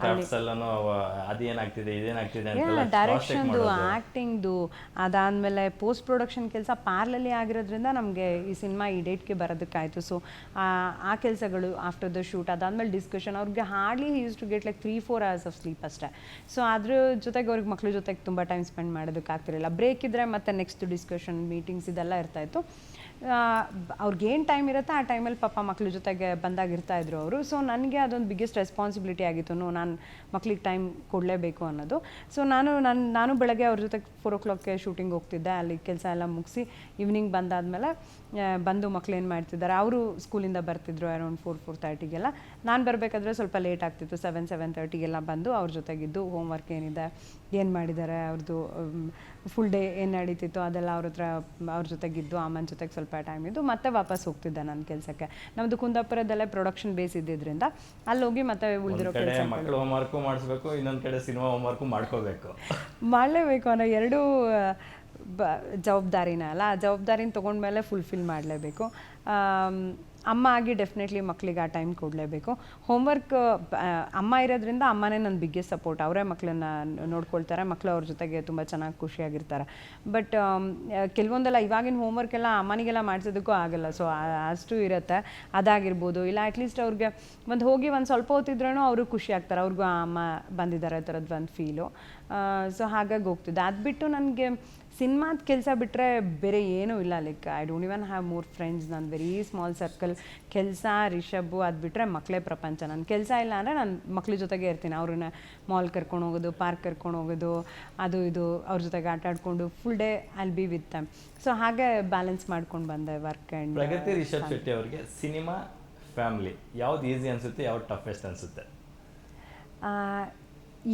Crafts ಎಲ್ಲಾನು ಅದೇನಾಗ್ತಿದೆ ಇದೇನಾಗ್ತಿದೆ ಅಂತ ಡೈರೆಕ್ಷನ್ದು ಆ್ಯಕ್ಟಿಂಗ್ದು ಅದಾದಮೇಲೆ ಪೋಸ್ಟ್ ಪ್ರೊಡಕ್ಷನ್ ಕೆಲಸ ಪ್ಯಾರ್ಲಲ್ಲಿ ಆಗಿರೋದ್ರಿಂದ ನಮಗೆ ಈ ಸಿನಿಮಾ ಈ ಡೇಟ್ಗೆ ಬರೋದಕ್ಕಾಯಿತು. ಸೊ ಆ ಕೆಲಸಗಳು ಆಫ್ಟರ್ ದ ಶೂಟ್ ಅದಾದಮೇಲೆ ಡಿಸ್ಕಷನ್ ಅವ್ರಿಗೆ hardly use to get like 3-4 hours of sleep ಅಷ್ಟೇ. ಸೊ ಅದ್ರ ಜೊತೆಗೆ ಅವ್ರಿಗೆ ಮಕ್ಳ ಜೊತೆಗೆ ತುಂಬ ಟೈಮ್ ಸ್ಪೆಂಡ್ ಮಾಡೋದಕ್ಕಾಗ್ತಿರಲಿಲ್ಲ. ಬ್ರೇಕ್ ಇದ್ದರೆ ಮತ್ತೆ ನೆಕ್ಸ್ಟ್ ಡಿಸ್ಕಷನ್ ಮೀಟಿಂಗ್ಸ್ ಇದೆಲ್ಲ ಇರ್ತಾಯಿತ್ತು. ಅವ್ರಿಗೇನು ಟೈಮ್ ಇರುತ್ತೆ ಆ ಟೈಮಲ್ಲಿ ಪಾಪ ಮಕ್ಳ ಜೊತೆಗೆ ಬಂದಾಗಿರ್ತಾಯಿದ್ರು ಅವರು. ಸೊ ನನಗೆ ಅದೊಂದು ಬಿಗ್ಗೆಸ್ಟ್ ರೆಸ್ಪಾನ್ಸಿಬಿಲಿಟಿ ಆಗಿತ್ತು, ನಾನು ಮಕ್ಳಿಗೆ ಟೈಮ್ ಕೊಡಲೇಬೇಕು ಅನ್ನೋದು. ಸೊ ನಾನು ಬೆಳಗ್ಗೆ ಅವ್ರ ಜೊತೆಗೆ 4 o'clock ಶೂಟಿಂಗ್ ಹೋಗ್ತಿದ್ದೆ. ಅಲ್ಲಿ ಕೆಲಸ ಎಲ್ಲ ಮುಗಿಸಿ ಈವ್ನಿಂಗ್ ಬಂದಾದಮೇಲೆ ಬಂದು ಮಕ್ಳು ಏನು ಮಾಡ್ತಿದ್ದಾರೆ, ಅವರು ಸ್ಕೂಲಿಂದ ಬರ್ತಿದ್ರು ಅರೌಂಡ್ 4-4:30ಗೆಲ್ಲ. ನಾನು ಬರಬೇಕಾದ್ರೆ ಸ್ವಲ್ಪ ಲೇಟ್ ಆಗ್ತಿತ್ತು, 7-7:30ಗೆಲ್ಲ ಬಂದು ಅವ್ರ ಜೊತೆಗಿದ್ದು ಹೋಮ್ವರ್ಕ್ ಏನಿದೆ, ಏನು ಮಾಡಿದ್ದಾರೆ, ಅವ್ರದ್ದು ಫುಲ್ ಡೇ ಏನು ನಡೀತಿತ್ತು ಅದೆಲ್ಲ ಅವ್ರ ಜೊತೆಗಿದ್ದು ಅಮ್ಮನ ಜೊತೆಗೆ ಸ್ವಲ್ಪ ಟೈಮ್ ಇದ್ದು ಮತ್ತೆ ವಾಪಸ್ ಹೋಗ್ತಿದ್ದೆ ನನ್ನ ಕೆಲಸಕ್ಕೆ. ನಮ್ಮದು ಕುಂದಾಪುರದಲ್ಲೇ ಪ್ರೊಡಕ್ಷನ್ ಬೇಸ್ ಇದ್ದಿದ್ದರಿಂದ ಅಲ್ಲಿ ಹೋಗಿ ಮತ್ತೆ ಉಳಿದಿರೋ ಕೆಲಸ ಮಕ್ಕಳು ಹೋಮ್ವರ್ಕು ಮಾಡಿಸ್ಬೇಕು, ಇನ್ನೊಂದು ಕಡೆ ಸಿನಿಮಾ ಹೋಮ್ವರ್ಕು ಮಾಡ್ಕೋಬೇಕು, ಮಾಡಲೇಬೇಕು ಅನ್ನೋ ಎರಡೂ ಜವಾಬ್ದಾರಿನ ಅಲ್ಲ. ಆ ಜವಾಬ್ದಾರಿನ ತೊಗೊಂಡ್ಮೇಲೆ ಫುಲ್ಫಿಲ್ ಮಾಡಲೇಬೇಕು. ಅಮ್ಮ ಆಗಿ ಡೆಫಿನೆಟ್ಲಿ ಮಕ್ಕಳಿಗೆ ಆ ಟೈಮ್ ಕೊಡಲೇಬೇಕು. ಹೋಮ್ವರ್ಕ್ ಅಮ್ಮ ಇರೋದ್ರಿಂದ ಅಮ್ಮನೇ ನನ್ನ ಬಿಗ್ಗೆಸ್ಟ್ ಸಪೋರ್ಟ್. ಅವರೇ ಮಕ್ಕಳನ್ನ ನೋಡ್ಕೊಳ್ತಾರೆ, ಮಕ್ಕಳು ಅವ್ರ ಜೊತೆಗೆ ತುಂಬ ಚೆನ್ನಾಗಿ ಖುಷಿಯಾಗಿರ್ತಾರೆ. ಬಟ್ ಕೆಲವೊಂದೆಲ್ಲ ಇವಾಗಿನ ಹೋಮ್ವರ್ಕ್ ಎಲ್ಲ ಅಮ್ಮನಿಗೆಲ್ಲ ಮಾಡಿಸೋದಕ್ಕೂ ಆಗಲ್ಲ. ಸೊ ಅಷ್ಟು ಇರುತ್ತೆ, ಅದಾಗಿರ್ಬೋದು. ಇಲ್ಲ ಅಟ್ಲೀಸ್ಟ್ ಅವ್ರಿಗೆ ಹೋಗಿ ಒಂದು ಸ್ವಲ್ಪ ಹೊತ್ತಿದ್ರೂ ಅವರು ಖುಷಿ ಆಗ್ತಾರೆ, ಅವ್ರಿಗೂ ಅಮ್ಮ ಬಂದಿದ್ದಾರೆ ಥರದ್ದು ಒಂದು ಫೀಲು. ಸೊ ಹಾಗಾಗಿ ಹೋಗ್ತಿದ್ದೆ. ಅದು ಬಿಟ್ಟು ನನಗೆ ಸಿನಿಮಾದ ಕೆಲಸ ಬಿಟ್ಟರೆ ಬೇರೆ ಏನೂ ಇಲ್ಲ. Like I don't even have more friends. ನಾನು ವೆರಿ ಸ್ಮಾಲ್ ಸರ್ಕಲ್. ಕೆಲಸ ರಿಷಬ್ಬು ಅದು ಬಿಟ್ಟರೆ ಮಕ್ಕಳೇ ಪ್ರಪಂಚ. ನನ್ನ ಕೆಲಸ ಇಲ್ಲ ಅಂದರೆ ನಾನು ಮಕ್ಳ ಜೊತೆಗೆ ಇರ್ತೀನಿ. ಅವ್ರನ್ನ ಮಾಲ್ ಕರ್ಕೊಂಡು ಹೋಗೋದು, ಪಾರ್ಕ್ ಕರ್ಕೊಂಡು ಹೋಗೋದು, ಅದು ಇದು ಅವ್ರ ಜೊತೆಗೆ ಆಟ ಆಡ್ಕೊಂಡು full day I'll be with them. So ಹಾಗೆ ಬ್ಯಾಲೆನ್ಸ್ ಮಾಡ್ಕೊಂಡು ಬಂದೆ ವರ್ಕ್ ಆ್ಯಂಡ್. ಪ್ರಗತಿ ರಿಷಬ್ ಶೆಟ್ಟಿ ಅವರಿಗೆ ಸಿನಿಮಾ ಫ್ಯಾಮಿಲಿ ಯಾವ್ದು ಈಸಿ ಅನಿಸುತ್ತೆ, ಯಾವ್ದು ಟಫೆಸ್ಟ್ ಅನಿಸುತ್ತೆ?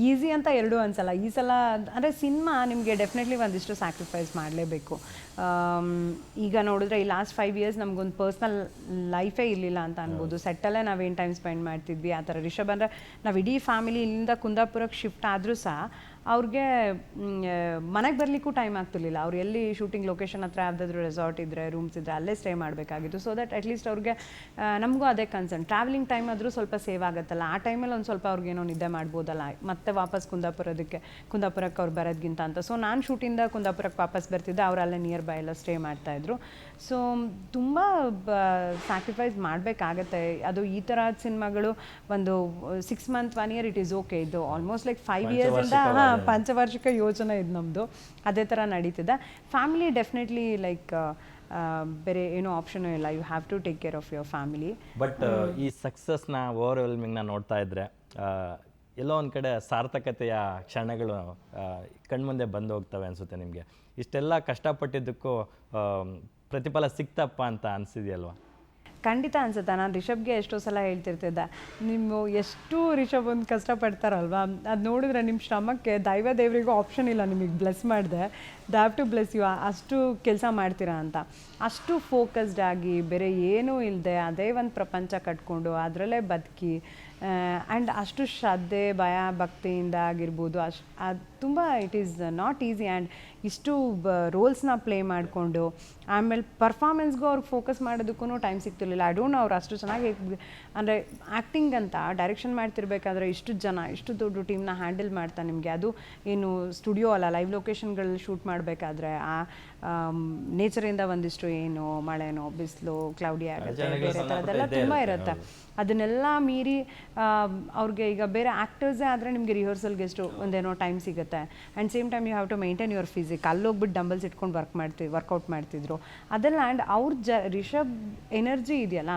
ಈಸಿ ಅಂತ ಎರಡೂ ಅನ್ಸಲ್ಲ. ಈ ಸಲ ಅಂದರೆ ಸಿನಿಮಾ ನಿಮಗೆ ಡೆಫಿನೆಟ್ಲಿ ಒಂದಿಷ್ಟು ಸ್ಯಾಕ್ರಿಫೈಸ್ ಮಾಡಲೇಬೇಕು. ಈಗ ನೋಡಿದ್ರೆ ಈ ಲಾಸ್ಟ್ 5 years ನಮಗೊಂದು ಪರ್ಸ್ನಲ್ ಲೈಫೇ ಇರಲಿಲ್ಲ ಅಂತ ಅನ್ಬೋದು. ಸೆಟ್ಟಲ್ಲೇ ನಾವೇನು ಟೈಮ್ ಸ್ಪೆಂಡ್ ಮಾಡ್ತಿದ್ವಿ ಆ ಥರ. ರಿಷಬ್ ಅಂದರೆ ನಾವು ಇಡೀ ಫ್ಯಾಮಿಲಿ ಇಲ್ಲಿಂದ ಕುಂದಾಪುರಕ್ಕೆ ಶಿಫ್ಟ್ ಆದರೂ ಸಹ ಅವ್ರಿಗೆ ಮನೆಗೆ ಬರಲಿಕ್ಕೂ ಟೈಮ್ ಆಗ್ತಿರ್ಲಿಲ್ಲ. ಅವ್ರು ಎಲ್ಲಿ ಶೂಟಿಂಗ್ ಲೊಕೇಶನ್ ಹತ್ರ ಯಾವುದಾದ್ರೂ ರೆಸಾರ್ಟ್ ಇದ್ದರೆ, ರೂಮ್ಸ್ ಇದ್ದರೆ ಅಲ್ಲೇ ಸ್ಟೇ ಮಾಡಬೇಕಾಗಿತ್ತು. ಸೊ ದಟ್ ಅಟ್ಲೀಸ್ಟ್ ಅವ್ರಿಗೆ ನಮಗೂ ಅದೇ ಕನ್ಸರ್ನ್, ಟ್ರಾವೆಲಿಂಗ್ ಟೈಮ್ ಆದರೂ ಸ್ವಲ್ಪ ಸೇವ್ ಆಗುತ್ತಲ್ಲ. ಆ ಟೈಮಲ್ಲಿ ಒಂದು ಸ್ವಲ್ಪ ಅವ್ರಿಗೇನೋ ನಿದ್ದೆ ಮಾಡ್ಬೋದಲ್ಲ, ಮತ್ತೆ ವಾಪಸ್ ಕುಂದಾಪುರಕ್ಕೆ ಅವ್ರು ಬರೋದ್ಗಿಂತ ಅಂತ. ಸೊ ನಾನು ಶೂಟಿಂದ ಕುಂದಾಪುರಕ್ಕೆ ವಾಪಸ್ ಬರ್ತಿದ್ದೆ, ಅವ್ರು ಅಲ್ಲೇ ನಿಯರ್ ಬೈ ಎಲ್ಲ ಸ್ಟೇ ಮಾಡ್ತಾಯಿದ್ರು. ಸೊ ತುಂಬ ಸ್ಯಾಕ್ರಿಫೈಸ್ ಮಾಡಬೇಕಾಗತ್ತೆ. ಅದು ಈ ಥರ ಸಿನಿಮಾಗಳು ಒಂದು 6 months 1 year it is okay. ಇದು ಆಲ್ಮೋಸ್ಟ್ ಲೈಕ್ 5 yearsಯಿಂದ ಪಂಚವಾರ್ಷಿಕ ಯೋಜನೆ ಇದು ನಮ್ಮದು, ಅದೇ ಥರ ನಡೀತಿದೆ. ಫ್ಯಾಮಿಲಿ ಡೆಫಿನೆಟ್ಲಿ ಲೈಕ್ ಬೇರೆ ಏನೋ ಆಪ್ಷನ್ ಇಲ್ಲ. You have to take care of your family. But ಈ ಸಕ್ಸಸ್ನ ಓವರ್ವೆಲ್ಮಿಂಗ್ನ ನೋಡ್ತಾ ಇದ್ರೆ ಎಲ್ಲೋ ಒಂದು ಕಡೆ ಸಾರ್ಥಕತೆಯ ಕ್ಷಣಗಳು ಕಣ್ಮುಂದೆ ಬಂದು ಹೋಗ್ತವೆ ಅನಿಸುತ್ತೆ ನಿಮಗೆ. ಇಷ್ಟೆಲ್ಲ ಕಷ್ಟಪಟ್ಟಿದ್ದಕ್ಕೂ ಪ್ರತಿಫಲ ಸಿಕ್ತಪ್ಪ ಅಂತ ಅನಿಸಿದೆಯಲ್ವಾ? ಖಂಡಿತ ಅನ್ಸುತ್ತೆ. ನಾನು ರಿಷಬ್ಗೆ ಎಷ್ಟೋ ಸಲ ಹೇಳ್ತಿರ್ತಿದ್ದೆ, ನೀವು ಎಷ್ಟು ರಿಷಬ್ ಒಂದು ಕಷ್ಟಪಡ್ತಾರಲ್ವ, ಅದು ನೋಡಿದ್ರೆ ನಿಮ್ಮ ಶ್ರಮಕ್ಕೆ ದೇವರಿಗೂ ಆಪ್ಷನ್ ಇಲ್ಲ, ನಿಮಗೆ ಬ್ಲೆಸ್ ಮಾಡಿದೆ, they have to bless you. ಅಷ್ಟು ಕೆಲಸ ಮಾಡ್ತೀರಾ ಅಂತ. ಅಷ್ಟು ಫೋಕಸ್ಡ್ ಆಗಿ ಬೇರೆ ಏನೂ ಇಲ್ಲದೆ ಅದೇ ಒಂದು ಪ್ರಪಂಚ ಕಟ್ಕೊಂಡು ಅದರಲ್ಲೇ ಬದುಕಿ ಆ್ಯಂಡ್ ಅಷ್ಟು ಶ್ರದ್ಧೆ ಭಯ ಭಕ್ತಿಯಿಂದ ಆಗಿರ್ಬೋದು. ಅದು ತುಂಬ it is not easy. And ಇಷ್ಟು ರೋಲ್ಸ್ನ ಪ್ಲೇ ಮಾಡಿಕೊಂಡು ಆಮೇಲೆ ಪರ್ಫಾರ್ಮೆನ್ಸ್ಗೂ ಅವ್ರಿಗೆ ಫೋಕಸ್ ಮಾಡೋದಕ್ಕೂ ಟೈಮ್ ಸಿಗ್ತಿರ್ಲಿಲ್ಲ. ಐ ಡೋಂಟ್ ನೋ ಅವ್ರು ಅಷ್ಟು ಚೆನ್ನಾಗಿ ಅಂದರೆ ಆ್ಯಕ್ಟಿಂಗ್ ಅಂತ ಡೈರೆಕ್ಷನ್ ಮಾಡ್ತಿರ್ಬೇಕಾದ್ರೆ ಇಷ್ಟು ದೊಡ್ಡ ಟೀಮ್ನ ಹ್ಯಾಂಡಲ್ ಮಾಡ್ತಾ ನಿಮಗೆ ಅದು ಏನು ಸ್ಟುಡಿಯೋ ಅಲ್ಲ, ಲೈವ್ ಲೊಕೇಶನ್ಗಳಲ್ಲಿ ಶೂಟ್ ಮಾಡಬೇಕಾದ್ರೆ ಆ ನೇಚರಿಂದ ಒಂದಿಷ್ಟು ಏನು ಮಳೆನೋ ಬಿಸಿಲು ಕ್ಲೌಡಿ ಆಗುತ್ತೆ, ಬೇರೆ ಥರದ್ದೆಲ್ಲ ತುಂಬ ಇರುತ್ತೆ. ಅದನ್ನೆಲ್ಲ ಮೀರಿ ಅವ್ರಿಗೆ ಈಗ ಬೇರೆ ಆ್ಯಕ್ಟರ್ಸೇ ಆದರೆ ನಿಮಗೆ ರಿಹರ್ಸಲ್ಗೆ ಎಷ್ಟು ಒಂದೇನೋ ಟೈಮ್ ಸಿಗುತ್ತೆ. And same time you have to maintain your physique. ಅಲ್ಲೋಗ್ಬಿಟ್ಟು ಡಂಬಲ್ಸ್ ಇಟ್ಕೊಂಡು ವರ್ಕೌಟ್ ಮಾಡ್ತಿದ್ರು ಅದೆಲ್ಲ. ಆ್ಯಂಡ್ ಅವ್ರ ರಿಷಬ್ ಎನರ್ಜಿ ಇದೆಯಲ್ಲ,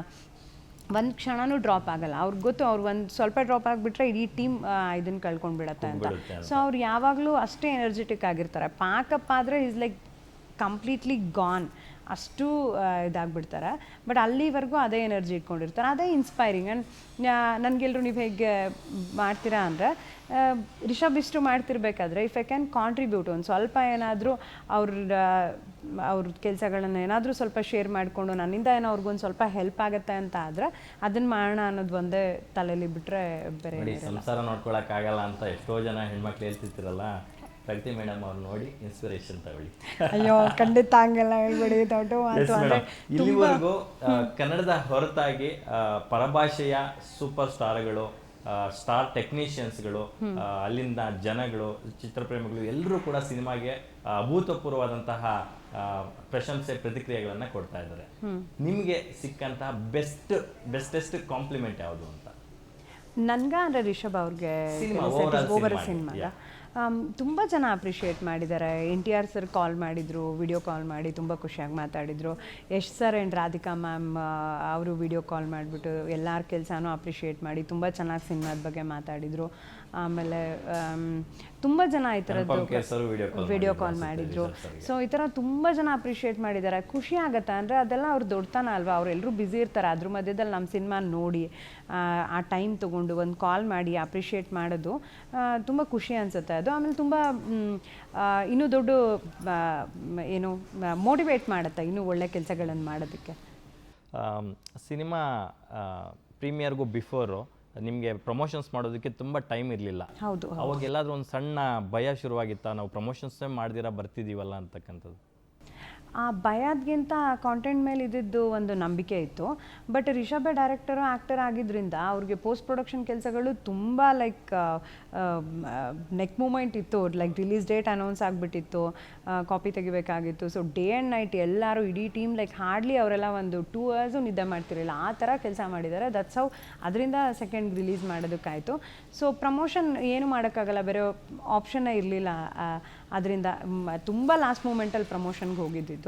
ಒಂದು ಕ್ಷಣನೂ ಡ್ರಾಪ್ ಆಗಲ್ಲ. ಅವ್ರಿಗೆ ಗೊತ್ತು, ಅವ್ರು ಒಂದು ಸ್ವಲ್ಪ ಡ್ರಾಪ್ ಆಗಿಬಿಟ್ರೆ ಇಡೀ ಟೀಮ್ ಇದನ್ನು ಕಳ್ಕೊಂಡ್ಬಿಡತ್ತೆ ಅಂತ. ಸೊ ಅವ್ರು ಯಾವಾಗಲೂ ಅಷ್ಟೇ ಎನರ್ಜೆಟಿಕ್ ಆಗಿರ್ತಾರೆ. ಪಾಕಪ್ ಆದರೆ ಈಸ್ ಲೈಕ್ ಕಂಪ್ಲೀಟ್ಲಿ ಗಾನ್, ಅಷ್ಟು ಇದಾಗ್ಬಿಡ್ತಾರೆ. ಬಟ್ ಅಲ್ಲಿವರೆಗೂ ಅದೇ ಎನರ್ಜಿ ಇಟ್ಕೊಂಡಿರ್ತಾರೆ, ಅದೇ ಇನ್ಸ್ಪೈರಿಂಗ್. ಆ್ಯಂಡ್ ನನಗೆಲ್ಲರೂ ನೀವು ಹೇಗೆ ಮಾಡ್ತೀರಾ ಅಂದರೆ, ರಿಷಬ್ ಇಷ್ಟು ಮಾಡ್ತಿರ್ಬೇಕಾದ್ರೆ ಇಫ್ ಐ ಕ್ಯಾನ್ ಕಾಂಟ್ರಿಬ್ಯೂಟ್ ಒಂದು ಸ್ವಲ್ಪ ಏನಾದರೂ ಅವ್ರ ಕೆಲಸಗಳನ್ನು ಏನಾದರೂ ಸ್ವಲ್ಪ ಶೇರ್ ಮಾಡಿಕೊಂಡು ನನ್ನಿಂದ ಏನೋ ಅವ್ರಿಗೊಂದು ಸ್ವಲ್ಪ ಹೆಲ್ಪ್ ಆಗುತ್ತೆ ಅಂತ ಆದರೆ ಅದನ್ನು ಮಾಡೋಣ ಅನ್ನೋದು ಒಂದೇ ತಲೆಯಲ್ಲಿ ಬಿಟ್ಟರೆ ಬೇರೆ ಸಂಸಾರ ನೋಡ್ಕೊಳಕ್ಕಾಗಲ್ಲ ಅಂತ ಎಷ್ಟೋ ಜನ ಹೆಣ್ಮಕ್ಳು ಹೇಳ್ತಿರ್ತಿರಲ್ಲ. ಪ್ರಗತಿ ಮೇಡಮ್ ಅವ್ರು ನೋಡಿ ಇನ್ಸ್ಪಿರೇಷನ್ ತಗೊಳ್ಳಿ. ಅಯ್ಯೋ ಖಂಡಿತ ಹಂಗೆಲ್ಲ ಹೇಳ್ಬೇಡಿ. ಇಲ್ಲಿವರೆಗೂ ಕನ್ನಡದ ಹೊರತಾಗಿ ಪರಭಾಷೆಯ ಸೂಪರ್ ಸ್ಟಾರ್ಗಳು ಸ್ಟಾರ್ ಟೆಕ್ನಿಷಿಯನ್ಸ್ಗಳು, ಅಲ್ಲಿಂದ ಜನಗಳು, ಚಿತ್ರಪ್ರೇಮಿಗಳು ಎಲ್ಲರೂ ಕೂಡ ಸಿನಿಮಾಗೆ ಅಭೂತಪೂರ್ವವಾದಂತಹ ಪ್ರಶಂಸೆ ಪ್ರತಿಕ್ರಿಯೆಗಳನ್ನು ಕೊಡ್ತಾ ಇದ್ದಾರೆ. ನಿಮಗೆ ಸಿಕ್ಕಂತಹ ಬೆಸ್ಟೆಸ್ಟ್ ಕಾಂಪ್ಲಿಮೆಂಟ್ ಯಾವುದು ಅಂತ? ಅಂದರೆ ರಿಷಬ್ ಅವ್ರಿಗೆ ಸಿನಿಮಾಗ ತುಂಬ ಜನ ಅಪ್ರಿಷಿಯೇಟ್ ಮಾಡಿದ್ದಾರೆ. NTR ಸರ್ ಕಾಲ್ ಮಾಡಿದರು, ವಿಡಿಯೋ ಕಾಲ್ ಮಾಡಿ ತುಂಬ ಖುಷಿಯಾಗಿ ಮಾತಾಡಿದರು. Yash sir and Radhika ma'am ಅವರು ವಿಡಿಯೋ ಕಾಲ್ ಮಾಡಿಬಿಟ್ಟು ಎಲ್ಲರ ಕೆಲಸನೂ ಅಪ್ರಿಷಿಯೇಟ್ ಮಾಡಿ ತುಂಬ ಚೆನ್ನಾಗಿ ಸಿನಿಮಾದ ಬಗ್ಗೆ ಮಾತಾಡಿದರು. ಆಮೇಲೆ ತುಂಬ ಜನ ಈ ಥರದ್ದು ವಿಡಿಯೋ ಕಾಲ್ ಮಾಡಿದರು. ಸೊ ಈ ಥರ ತುಂಬ ಜನ ಅಪ್ರಿಷಿಯೇಟ್ ಮಾಡಿದ್ದಾರೆ. ಖುಷಿ ಆಗುತ್ತೆ. ಅಂದರೆ ಅದೆಲ್ಲ ಅವ್ರು ದೊಡ್ಡತನ ಅಲ್ವಾ, ಅವರೆಲ್ಲರೂ ಬ್ಯುಸಿ ಇರ್ತಾರೆ. ಅದ್ರ ಮಧ್ಯದಲ್ಲಿ ನಮ್ಮ ಸಿನಿಮಾ ನೋಡಿ ಆ ಟೈಮ್ ತೊಗೊಂಡು ಒಂದು ಕಾಲ್ ಮಾಡಿ ಅಪ್ರಿಷಿಯೇಟ್ ಮಾಡೋದು ತುಂಬ ಖುಷಿ ಅನಿಸುತ್ತೆ. ಅದು ಆಮೇಲೆ ತುಂಬ ಇನ್ನೂ ದೊಡ್ಡ ಏನು ಮೋಟಿವೇಟ್ ಮಾಡುತ್ತೆ ಇನ್ನೂ ಒಳ್ಳೆ ಕೆಲಸಗಳನ್ನು ಮಾಡೋದಕ್ಕೆ. ಸಿನಿಮಾ ಪ್ರೀಮಿಯರ್ಗೂ ಬಿಫೋರು ನಿಮಗೆ ಪ್ರಮೋಷನ್ಸ್ ಮಾಡೋದಕ್ಕೆ ತುಂಬ ಟೈಮ್ ಇರಲಿಲ್ಲ. ಹೌದು. ಅವಾಗ ಎಲ್ಲಾದರೂ ಒಂದು ಸಣ್ಣ ಭಯ ಶುರುವಾಗಿತ್ತಾ, ನಾವು ಪ್ರಮೋಷನ್ಸೇ ಮಾಡ್ದಿರಾ ಬರ್ತಿದ್ದೀವಲ್ಲ ಅಂತಕ್ಕಂಥದ್ದು? ಆ ಭಯದ್ಗಿಂತ ಕಾಂಟೆಂಟ್ ಮೇಲೆ ಇದ್ದಿದ್ದು ಒಂದು ನಂಬಿಕೆ ಇತ್ತು. ಬಟ್ ರಿಷಬ್ ಡೈರೆಕ್ಟರು ಆ್ಯಕ್ಟರ್ ಆಗಿದ್ದರಿಂದ ಅವ್ರಿಗೆ ಪೋಸ್ಟ್ ಪ್ರೊಡಕ್ಷನ್ ಕೆಲಸಗಳು ತುಂಬ ಲೈಕ್ ನೆಕ್ ಮೂಮೆಂಟ್ ಇತ್ತು. ಲೈಕ್ ರಿಲೀಸ್ ಡೇಟ್ ಅನೌನ್ಸ್ ಆಗಿಬಿಟ್ಟಿತ್ತು, ಕಾಪಿ ತೆಗಿಬೇಕಾಗಿತ್ತು. ಸೊ ಡೇ ಆ್ಯಂಡ್ ನೈಟ್ ಎಲ್ಲರೂ ಇಡೀ ಟೀಮ್ ಲೈಕ್ ಹಾರ್ಡ್ಲಿ ಅವರೆಲ್ಲ ಒಂದು 2 hours ನಿದ್ದೆ ಮಾಡ್ತಿರಲಿಲ್ಲ, ಆ ಥರ ಕೆಲಸ ಮಾಡಿದ್ದಾರೆ. ದಟ್ಸ್ ಹೌ ಅದರಿಂದ ಸೆಕೆಂಡ್ ರಿಲೀಸ್ ಮಾಡೋದಕ್ಕಾಯಿತು. ಸೊ ಪ್ರಮೋಷನ್ ಏನು ಮಾಡೋಕ್ಕಾಗಲ್ಲ, ಬೇರೆ ಆಪ್ಷನ್ನೇ ಇರಲಿಲ್ಲ. ಅದರಿಂದ ತುಂಬ ಲಾಸ್ಟ್ ಮೂಮೆಂಟಲ್ಲಿ ಪ್ರಮೋಷನ್ಗೆ ಹೋಗಿದ್ದಿದ್ದು.